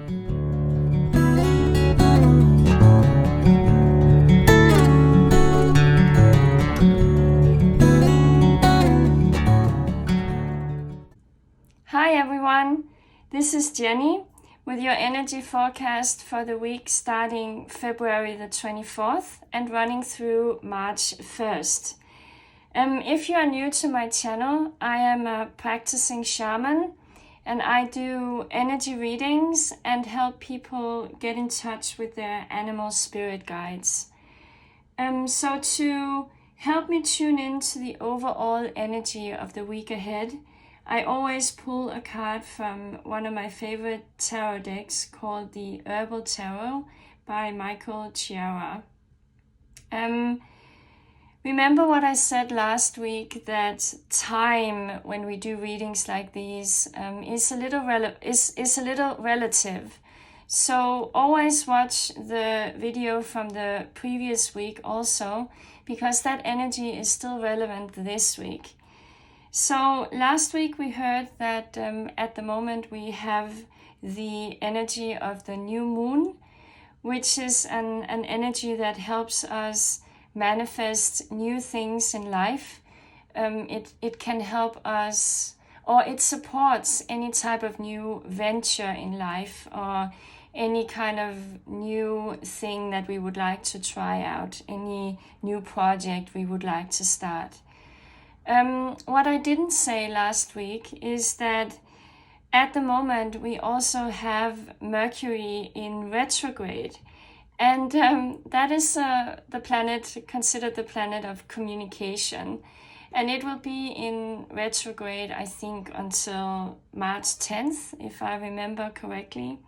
Hi everyone, this is Jenny with your energy forecast for the week starting February the 24th and running through March 1st. If you are new to my channel, I am a practicing shaman and I do energy readings and help people get in touch with their animal spirit guides. So to help me tune into the overall energy of the week ahead, I always pull a card from one of my favorite tarot decks called the Herbal Tarot by Michael Chiara. Remember what I said last week, that time when we do readings like these is a little relative. So always watch the video from the previous week also, because that energy is still relevant this week. So last week we heard that at the moment we have the energy of the new moon, which is an energy that helps us manifest new things in life. It can help us, or it supports any type of new venture in life or any kind of new thing that we would like to try out, any new project we would like to start. What I didn't say last week is that at the moment we also have Mercury in retrograde, and that is the planet, considered the planet of communication, and it will be in retrograde, I think, until March 10th, if I remember correctly.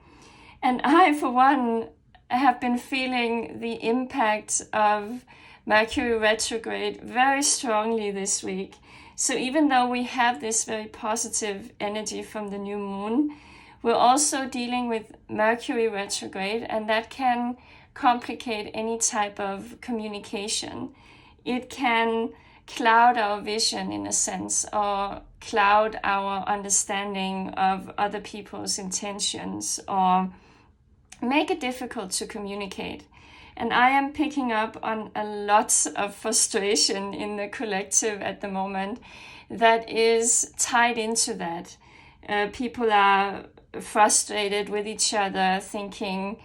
And I, for one, have been feeling the impact of Mercury retrograde very strongly this week. So even though we have this very positive energy from the new moon, we're also dealing with Mercury retrograde, and that can complicate any type of communication. It can cloud our vision in a sense, or cloud our understanding of other people's intentions, or make it difficult to communicate. And I am picking up on a lot of frustration in the collective at the moment that is tied into that. People are frustrated with each other, thinking,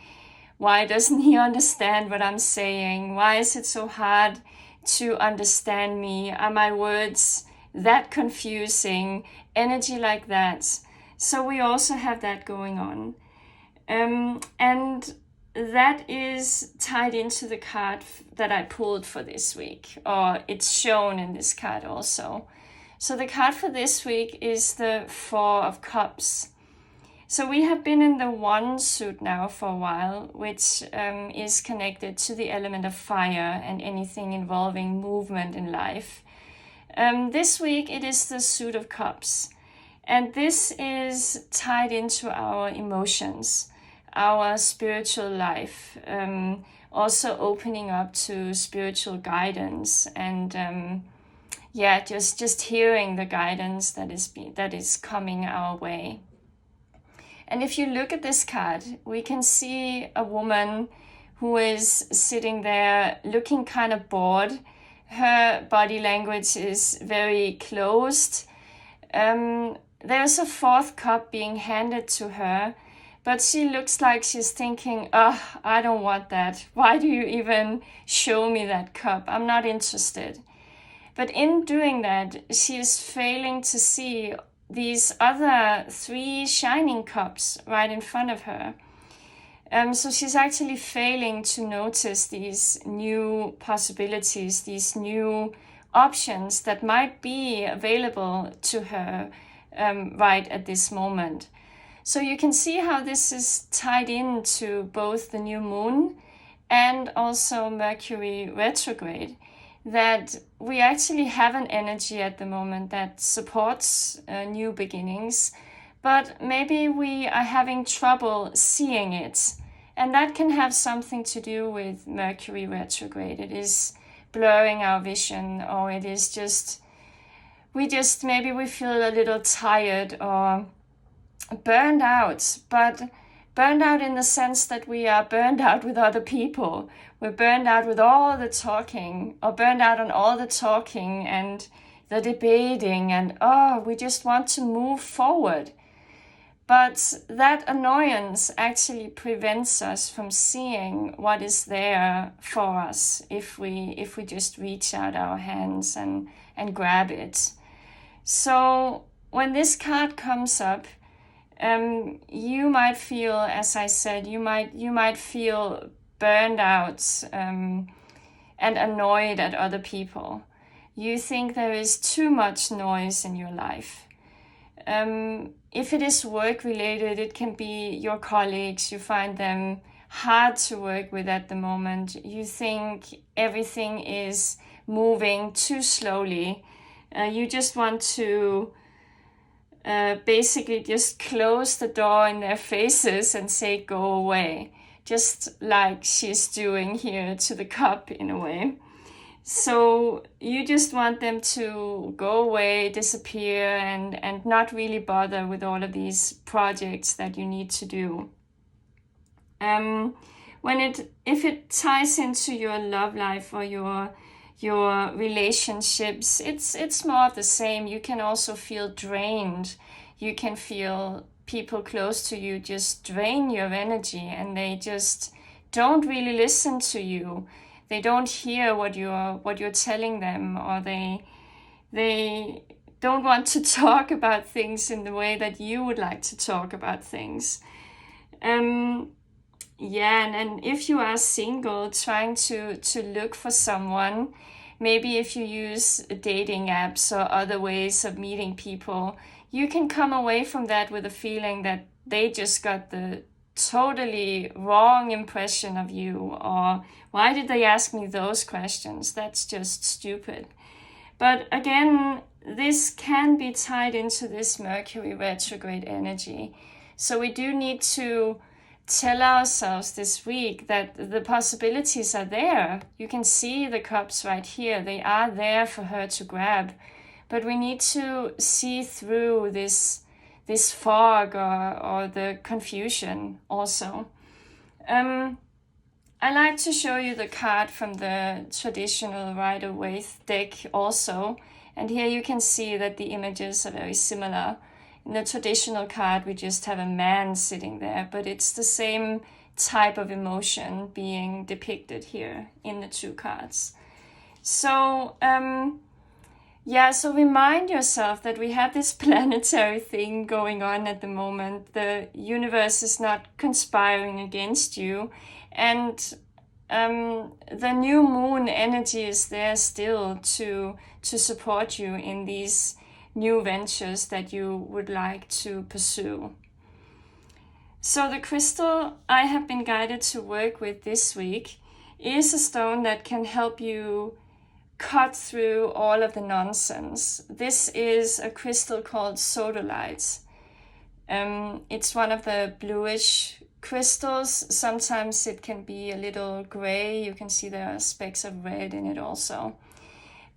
why doesn't he understand what I'm saying? Why is it so hard to understand me? Are my words that confusing? Energy like that. So we also have that going on. And that is tied into the card that I pulled for this week, or it's shown in this card also. So the card for this week is the Four of Cups. So we have been in the One suit now for a while, which is connected to the element of fire and anything involving movement in life. This week it is the Suit of Cups, and this is tied into our emotions, our spiritual life, also opening up to spiritual guidance, and just hearing the guidance that is coming our way. And if you look at this card, we can see a woman who is sitting there looking kind of bored. Her body language is very closed. There's a fourth cup being handed to her, but she looks like she's thinking, I don't want that. Why do you even show me that cup? I'm not interested. But in doing that, she is failing to see these other 3 shining cups right in front of her. So she's actually failing to notice these new possibilities, these new options that might be available to her right at this moment. So you can see how this is tied into both the new moon and also Mercury retrograde, that we actually have an energy at the moment that supports new beginnings, but maybe we are having trouble seeing it. And that can have something to do with Mercury retrograde. It is blurring our vision, or it is just, maybe we feel a little tired or burned out, but Burned out in the sense that we are burned out with other people. We're burned out with all the talking, or burned out on all the talking and the debating, and we just want to move forward. But that annoyance actually prevents us from seeing what is there for us if we just reach out our hands and grab it. So when this card comes up, you might feel, as I said, you might feel burned out and annoyed at other people. You think there is too much noise in your life. If it is work related, it can be your colleagues. You find them hard to work with at the moment. You think everything is moving too slowly. You just want to basically just close the door in their faces and say, go away. Just like she's doing here to the cup in a way. So you just want them to go away, disappear, and not really bother with all of these projects that you need to do. If it ties into your love life or your relationships, it's more of the same. You can also feel drained. You can feel people close to you just drain your energy, and they just don't really listen to you. They don't hear what you're telling them, or they don't want to talk about things in the way that you would like to talk about things. And if you are single, trying to look for someone, maybe if you use dating apps or other ways of meeting people, you can come away from that with a feeling that they just got the totally wrong impression of you, or why did they ask me those questions? That's just stupid. But again, this can be tied into this Mercury retrograde energy. So we do need to tell ourselves this week that the possibilities are there. You can see the cups right here. They are there for her to grab. But we need to see through this fog or the confusion also. I like to show you the card from the traditional Rider-Waite deck also. And here you can see that the images are very similar. In the traditional card, we just have a man sitting there, but it's the same type of emotion being depicted here in the two cards. So, so remind yourself that we have this planetary thing going on at the moment. The universe is not conspiring against you. And the new moon energy is there still to support you in these new ventures that you would like to pursue. So the crystal I have been guided to work with this week is a stone that can help you cut through all of the nonsense. This is a crystal called Sodalite. It's one of the bluish crystals. Sometimes it can be a little gray. You can see there are specks of red in it also.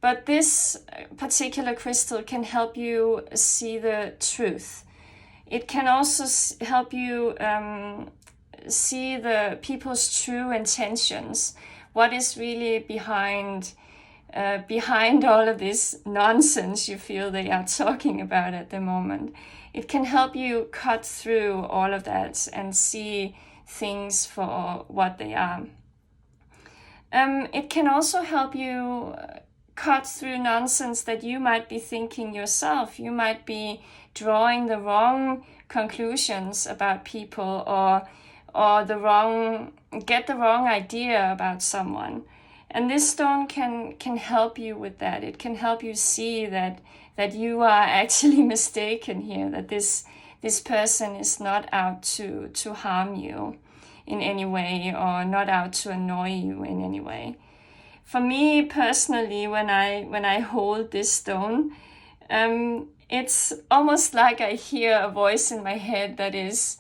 But this particular crystal can help you see the truth. It can also help you see the people's true intentions. What is really behind all of this nonsense you feel they are talking about at the moment. It can help you cut through all of that and see things for what they are. It can also help you cut through nonsense that you might be thinking yourself. You might be drawing the wrong conclusions about people, or get the wrong idea about someone. And this stone can help you with that. It can help you see that you are actually mistaken here, that this person is not out to harm you in any way, or not out to annoy you in any way. For me personally, when I hold this stone, it's almost like I hear a voice in my head that is,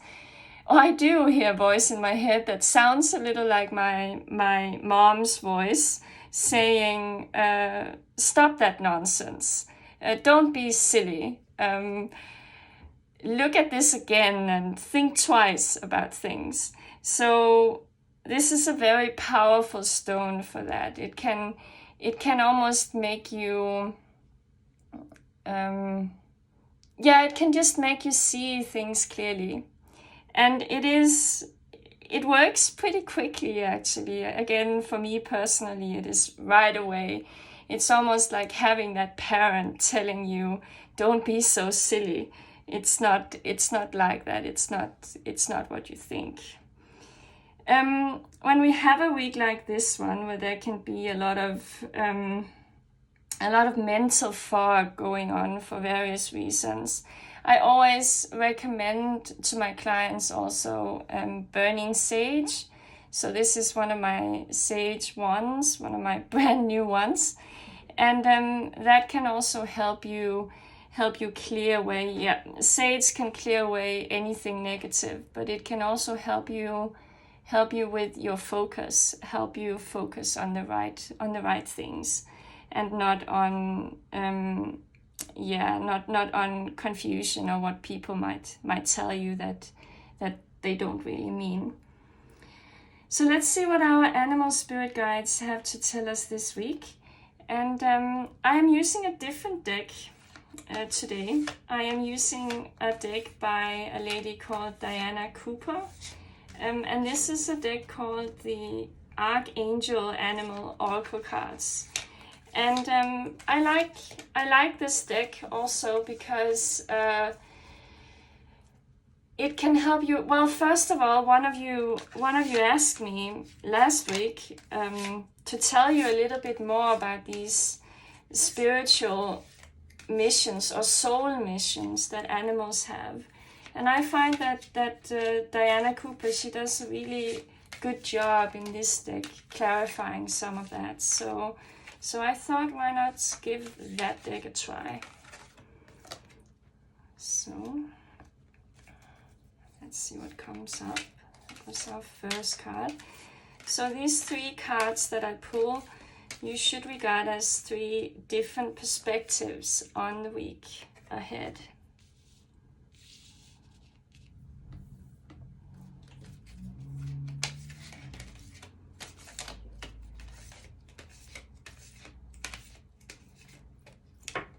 I do hear a voice in my head that sounds a little like my mom's voice saying, stop that nonsense. Don't be silly. look at this again and think twice about things. So this is a very powerful stone for that. It can almost make you, it can just make you see things clearly. And it works pretty quickly, actually. Again, for me personally, it is right away. It's almost like having that parent telling you, don't be so silly. It's not like that. It's not what you think. When we have a week like this one, where there can be a lot of mental fog going on for various reasons, I always recommend to my clients also burning sage. So this is one of my sage ones, one of my brand new ones, and that can also help you clear away. Yeah, sage can clear away anything negative, but it can also help you with your focus, help you focus on the right things, and not on not on confusion or what people might tell you that they don't really mean. So let's see what our animal spirit guides have to tell us this week. And I am using a different deck today. I am using a deck by a lady called Diana Cooper. And this is a deck called the Archangel Animal Oracle cards. And I like this deck also because it can help you. Well, first of all, one of you asked me last week to tell you a little bit more about these spiritual missions or soul missions that animals have. And I find that Diana Cooper, she does a really good job in this deck clarifying some of that. So I thought, why not give that deck a try? So let's see what comes up. That was our first card. So these 3 cards that I pull, you should regard as 3 different perspectives on the week ahead.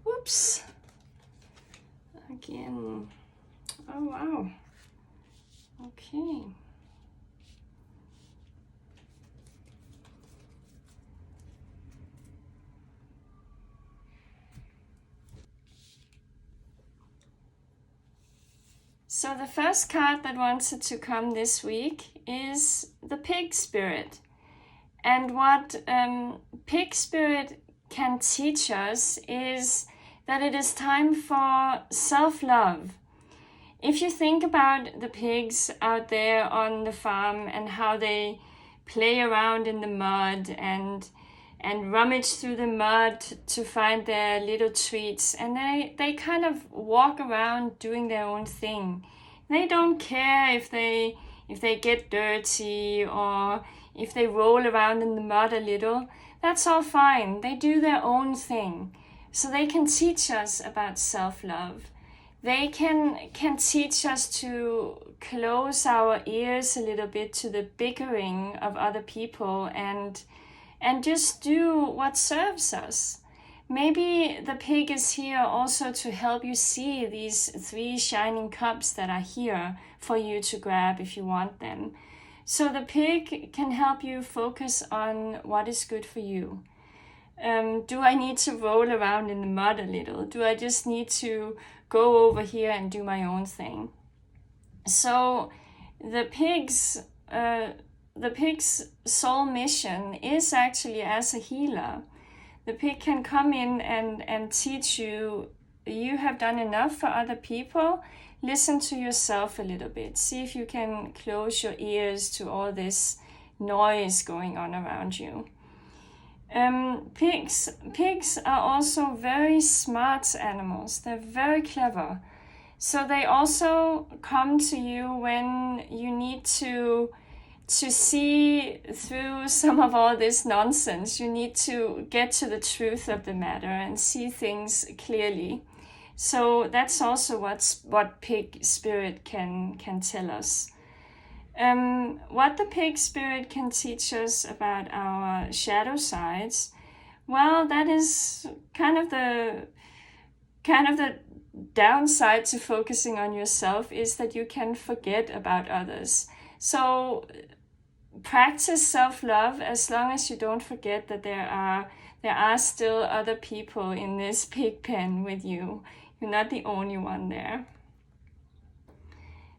Whoops. Again. Oh, wow. Okay. So the first card that wanted to come this week is the Pig Spirit. And what Pig Spirit can teach us is that it is time for self-love. If you think about the pigs out there on the farm and how they play around in the mud and rummage through the mud to find their little treats, and they kind of walk around doing their own thing. They don't care if they get dirty or if they roll around in the mud a little. That's all fine. They do their own thing. So they can teach us about self-love. They can teach us to close our ears a little bit to the bickering of other people and just do what serves us. Maybe the pig is here also to help you see these 3 shining cups that are here for you to grab if you want them. So the pig can help you focus on what is good for you. Do I need to roll around in the mud a little? Do I just need to go over here and do my own thing? So the pig's soul mission is actually as a healer. The pig can come in and teach you, you have done enough for other people. Listen to yourself a little bit. See if you can close your ears to all this noise going on around you. Pigs are also very smart animals. They're very clever. So they also come to you when you need to see through some of all this nonsense. You need to get to the truth of the matter and see things clearly. So that's also what pig spirit can tell us. What the pig spirit can teach us about our shadow sides, well, that is kind of the downside to focusing on yourself, is that you can forget about others. So practice self-love as long as you don't forget that there are still other people in this pig pen with you. You're not the only one there.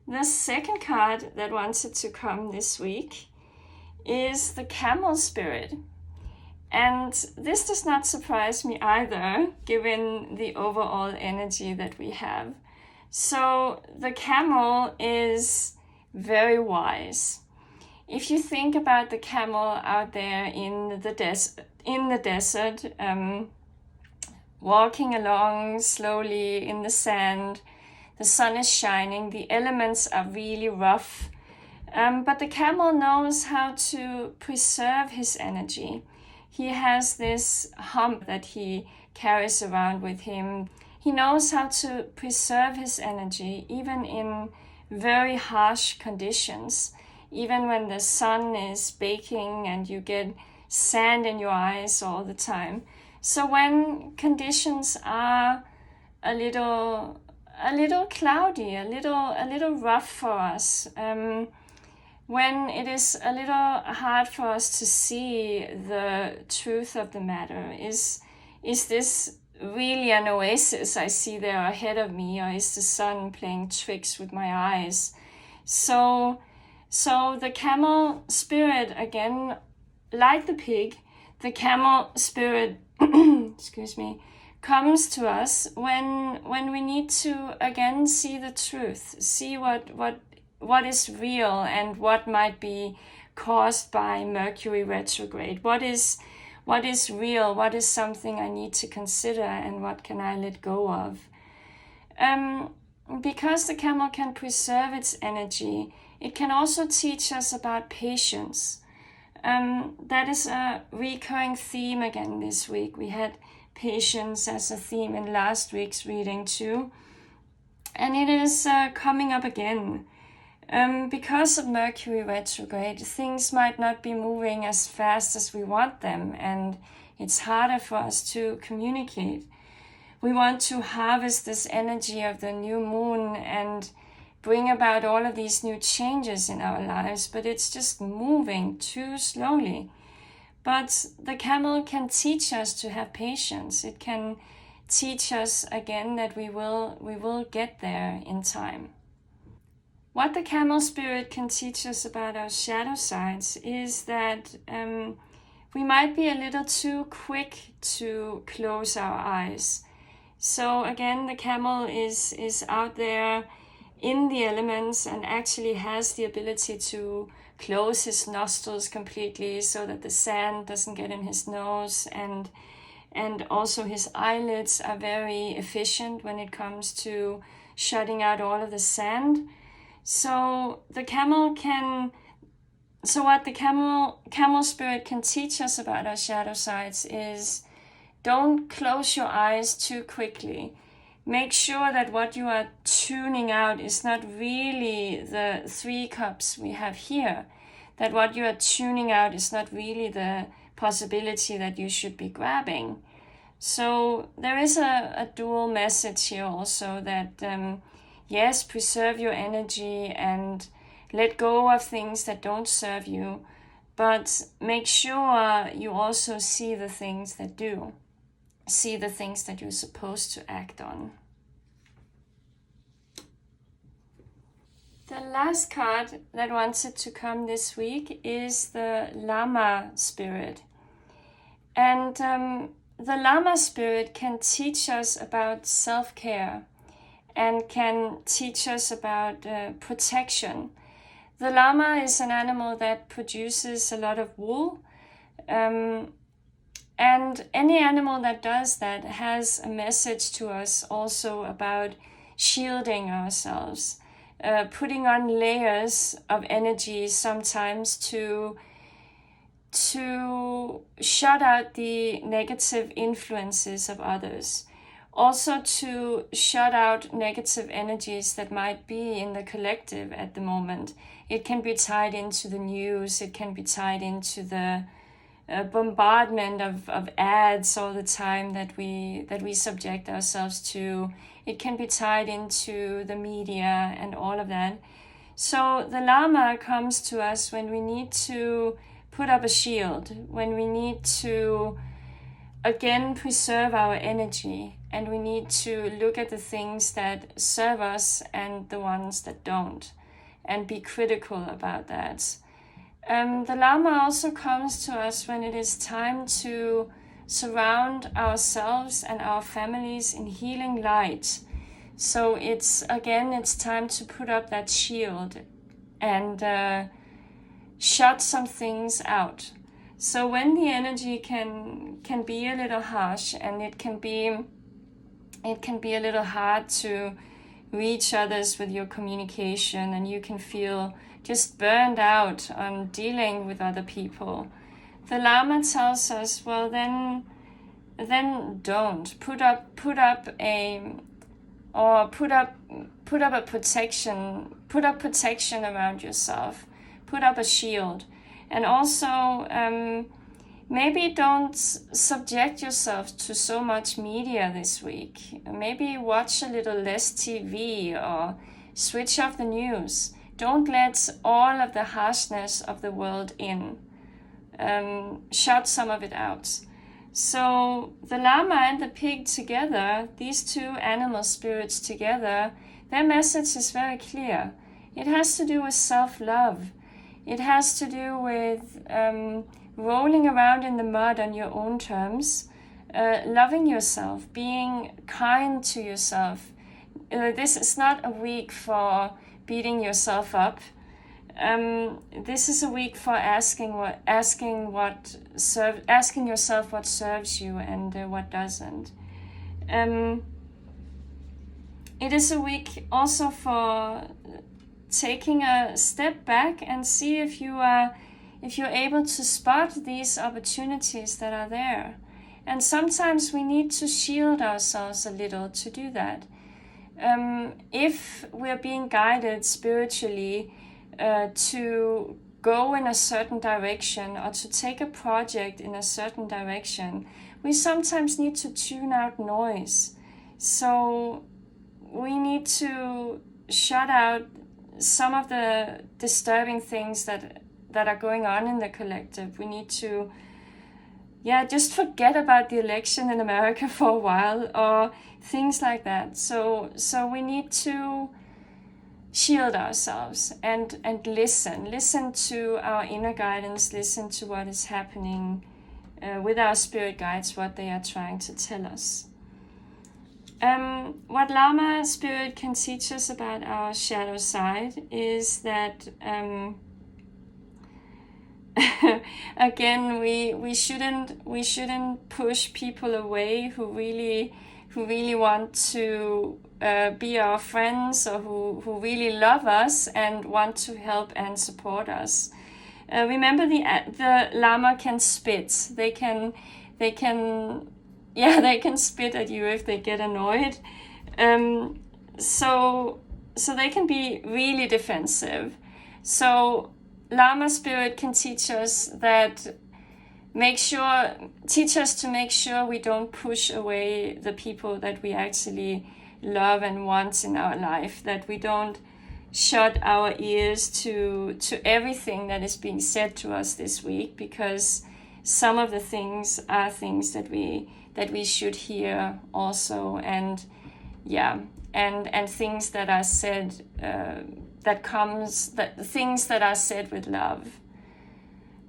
The second card that wanted to come this week is the Camel Spirit. And this does not surprise me either, given the overall energy that we have. So the camel is very wise. If you think about the camel out there in the desert, walking along slowly in the sand, the sun is shining, the elements are really rough, but the camel knows how to preserve his energy. He has this hump that he carries around with him. He knows how to preserve his energy even in very harsh conditions, even when the sun is baking and you get sand in your eyes all the time. So when conditions are a little cloudy, a little rough for us, when it is a little hard for us to see the truth of the matter, is this really an oasis I see there ahead of me, or is the sun playing tricks with my eyes? So the camel spirit, again, like the pig, the camel spirit excuse me, comes to us when we need to again see the truth, see what is real and what might be caused by Mercury retrograde. What is real? What is something I need to consider, and what can I let go of? Because the camel can preserve its energy, it can also teach us about patience. That is a recurring theme again this week. We had patience as a theme in last week's reading too, and it is coming up again. Because of Mercury retrograde, things might not be moving as fast as we want them, and it's harder for us to communicate. We want to harvest this energy of the new moon and bring about all of these new changes in our lives, but it's just moving too slowly. But the camel can teach us to have patience. It can teach us again that we will get there in time. What the camel spirit can teach us about our shadow sides is that we might be a little too quick to close our eyes. So again, the camel is out there in the elements and actually has the ability to close his nostrils completely so that the sand doesn't get in his nose, and also his eyelids are very efficient when it comes to shutting out all of the sand. So what the camel spirit can teach us about our shadow sides is, don't close your eyes too quickly. Make sure that what you are tuning out is not really the 3 cups we have here. That what you are tuning out is not really the possibility that you should be grabbing. So there is a dual message here also, that yes, preserve your energy and let go of things that don't serve you, but make sure you also see the things that do. See the things that you're supposed to act on. The last card that wanted to come this week is the Llama Spirit. And the Llama Spirit can teach us about self-care and can teach us about protection. The llama is an animal that produces a lot of wool, and any animal that does that has a message to us also about shielding ourselves, putting on layers of energy sometimes to shut out the negative influences of others. Also to shut out negative energies that might be in the collective at the moment. It can be tied into the news, it can be tied into the bombardment of ads all the time that we subject ourselves to. It can be tied into the media and all of that. So the Llama comes to us when we need to put up a shield, when we need to again preserve our energy, and we need to look at the things that serve us and the ones that don't, and be critical about that. The Llama also comes to us when it is time to surround ourselves and our families in healing light. So it's time to put up that shield and shut some things out. So when the energy can be a little harsh, and it can be a little hard to reach others with your communication, and you can feel just burned out on dealing with other people, the Llama tells us, well, then don't put up a protection. Put up protection around yourself. Put up a shield. And also, maybe don't subject yourself to so much media this week. Maybe watch a little less TV or switch off the news. Don't let all of the harshness of the world in. Shut some of it out. So the Llama and the pig together, these two animal spirits together, their message is very clear. It has to do with self-love. It has to do with rolling around in the mud on your own terms, loving yourself, being kind to yourself. This is not a week for beating yourself up. This is a week for asking yourself what serves you and what doesn't. It is a week also for taking a step back and see if you're able to spot these opportunities that are there. And sometimes we need to shield ourselves a little to do that. If we're being guided spiritually to go in a certain direction or to take a project in a certain direction, we sometimes need to tune out noise. So we need to shut out some of the disturbing things that are going on in the collective. We need to just forget about the election in America for a while or things like that. So we need to shield ourselves and listen to our inner guidance, listen to what is happening with our spirit guides, what they are trying to tell us. What Llama Spirit can teach us about our shadow side is that again, we shouldn't push people away who really want to be our friends, or who really love us and want to help and support us. Remember, the Llama can spit. They can spit at you if they get annoyed. So they can be really defensive. So Llama Spirit can teach us to make sure we don't push away the people that we actually love and want in our life, that we don't shut our ears to everything that is being said to us this week, because some of the things are things that we should hear also, and things that are said things that are said with love.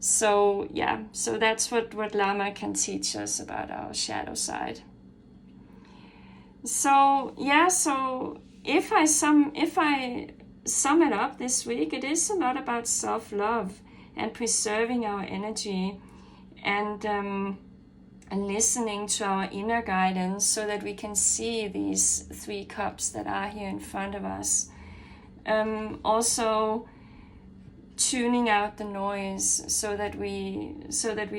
So that's what Llama can teach us about our shadow side. So if I sum it up this week, it is a lot about self-love and preserving our energy and listening to our inner guidance, so that we can see these 3 cups that are here in front of us. Also tuning out the noise, so that we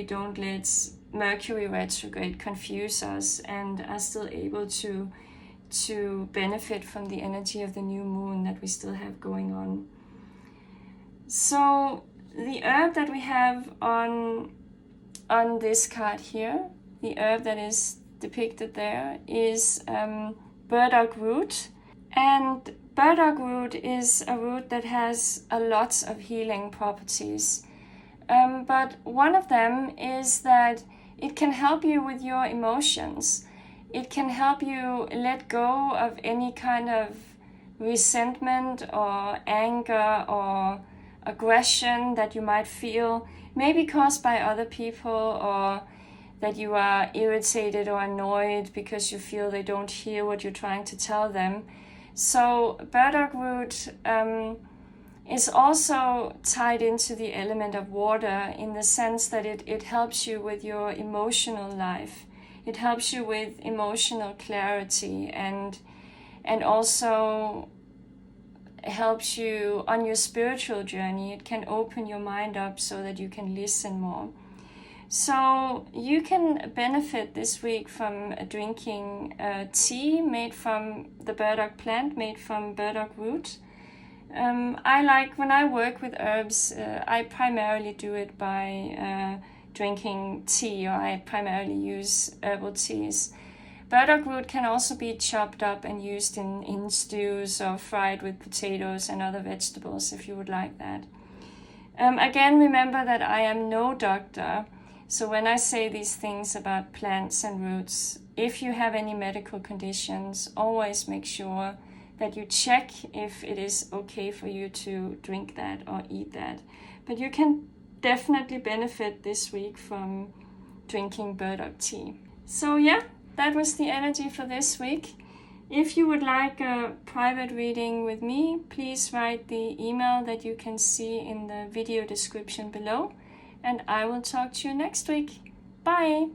don't let Mercury retrograde confuse us and are still able to benefit from the energy of the new moon that we still have going on. So the herb that we have on this card here, the herb that is depicted there, is burdock root. And burdock root is a root that has a lot of healing properties. But one of them is that it can help you with your emotions. It can help you let go of any kind of resentment or anger or aggression that you might feel, maybe caused by other people, or that you are irritated or annoyed because you feel they don't hear what you're trying to tell them. So burdock root is also tied into the element of water, in the sense that it helps you with your emotional life. It helps you with emotional clarity, and also helps you on your spiritual journey. It can open your mind up so that you can listen more. So you can benefit this week from drinking tea made from the burdock plant, made from burdock root. I like, when I work with herbs, I primarily do it by drinking tea, or I primarily use herbal teas. Burdock root can also be chopped up and used in stews or fried with potatoes and other vegetables if you would like that. Again, remember that I am no doctor, so when I say these things about plants and roots, if you have any medical conditions, always make sure that you check if it is okay for you to drink that or eat that. But you can definitely benefit this week from drinking burdock tea. So yeah, that was the energy for this week. If you would like a private reading with me, please write the email that you can see in the video description below, and I will talk to you next week. Bye!